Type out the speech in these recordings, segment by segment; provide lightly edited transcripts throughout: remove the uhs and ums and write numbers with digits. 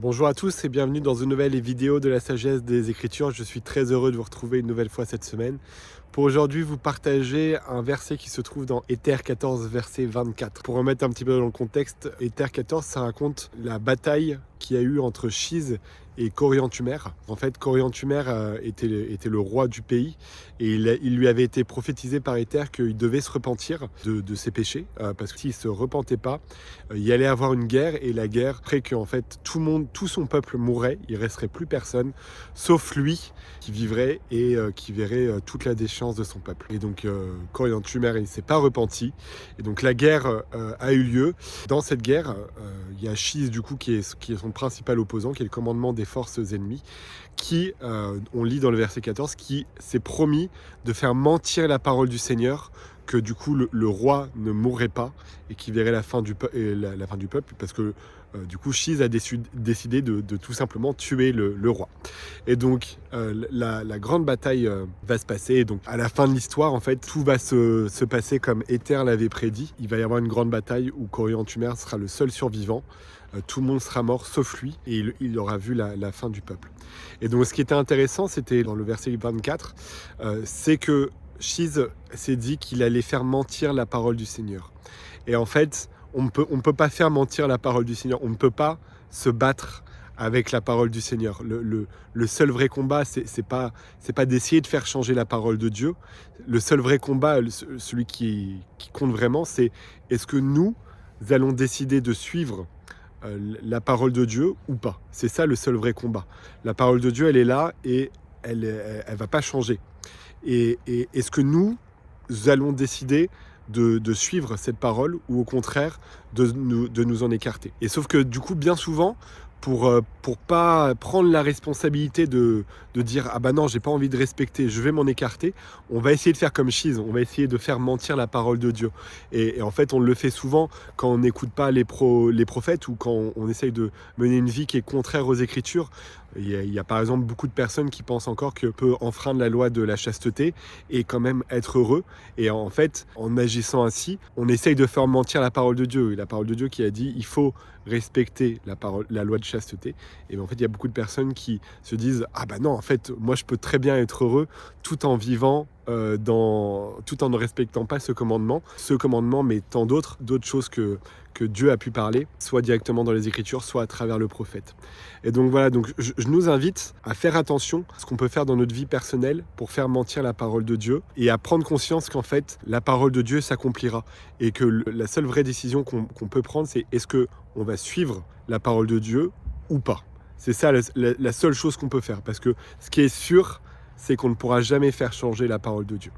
Bonjour à tous et bienvenue dans une nouvelle vidéo de la sagesse des Écritures. Je suis très heureux de vous retrouver une nouvelle fois cette semaine pour aujourd'hui vous partager un verset qui se trouve dans Éthers 14 verset 24. Pour remettre un petit peu dans le contexte, Éthers 14 ça raconte la bataille qu'il y a eu entre Chise et Coriantumr. En fait, Coriantumr était le roi du pays et il lui avait été prophétisé par Éther qu'il devait se repentir de ses péchés parce que s'il ne se repentait pas, il y allait avoir une guerre et la guerre ferait qu'en fait tout son peuple mourrait, il ne resterait plus personne sauf lui qui vivrait et qui verrait toute la déchéance de son peuple. Et donc Coriantumr il ne s'est pas repenti et donc la guerre a eu lieu. Dans cette guerre, il y a Chise du coup qui est son principal opposant, qui est le commandement des forces ennemies, qui, on lit dans le verset 14, qui s'est promis de faire mentir la parole du Seigneur, que du coup le roi ne mourrait pas et qui verrait la fin du peuple, parce que du coup Chise a décidé de tout simplement tuer le roi. Et donc la grande bataille va se passer, et donc à la fin de l'histoire en fait tout va se passer comme Éther l'avait prédit. Il va y avoir une grande bataille où Coriantumr sera le seul survivant. Tout le monde sera mort sauf lui et il aura vu la fin du peuple. Et donc ce qui était intéressant, c'était dans le verset 24, c'est que Chise s'est dit qu'il allait faire mentir la parole du Seigneur. Et en fait, on ne peut pas faire mentir la parole du Seigneur. On ne peut pas se battre avec la parole du Seigneur. Le seul vrai combat, c'est pas d'essayer de faire changer la parole de Dieu. Le seul vrai combat, celui qui compte vraiment, c'est est-ce que nous allons décider de suivre la parole de Dieu ou pas. C'est ça le seul vrai combat. La parole de Dieu, elle est là et elle va pas changer. Et est-ce que nous allons décider de suivre cette parole ou au contraire de nous en écarter? Et sauf que du coup, bien souvent, pour pas prendre la responsabilité de dire « Ah bah non, j'ai pas envie de respecter, je vais m'en écarter », on va essayer de faire comme Chise, on va essayer de faire mentir la parole de Dieu. Et en fait, on le fait souvent quand on n'écoute pas les prophètes ou quand on essaye de mener une vie qui est contraire aux Écritures. Il y a par exemple beaucoup de personnes qui pensent encore qu'on peut enfreindre la loi de la chasteté et quand même être heureux. Et en fait, en agissant ainsi, on essaye de faire mentir la parole de Dieu. Et la parole de Dieu qui a dit il faut respecter la loi de chasteté. Et en fait, il y a beaucoup de personnes qui se disent ah bah non, en fait, moi je peux très bien être heureux tout en vivant tout en ne respectant pas ce commandement, mais tant d'autres choses que Dieu a pu parler, soit directement dans les Écritures, soit à travers le prophète. Et donc voilà, donc je nous invite à faire attention à ce qu'on peut faire dans notre vie personnelle pour faire mentir la parole de Dieu et à prendre conscience qu'en fait, la parole de Dieu s'accomplira et que la seule vraie décision qu'on peut prendre, c'est est-ce qu'on va suivre la parole de Dieu ou pas. C'est ça la seule chose qu'on peut faire, parce que ce qui est sûr, c'est qu'on ne pourra jamais faire changer la parole de Dieu.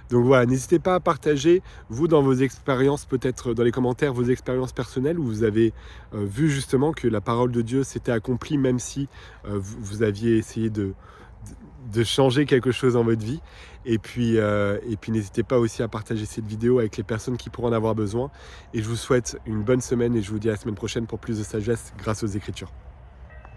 Donc voilà, n'hésitez pas à partager, vous, dans vos expériences, peut-être dans les commentaires, vos expériences personnelles où vous avez vu justement que la parole de Dieu s'était accomplie, même si vous aviez essayé de changer quelque chose dans votre vie. Et puis n'hésitez pas aussi à partager cette vidéo avec les personnes qui pourront en avoir besoin. Et je vous souhaite une bonne semaine et je vous dis à la semaine prochaine pour plus de sagesse grâce aux Écritures.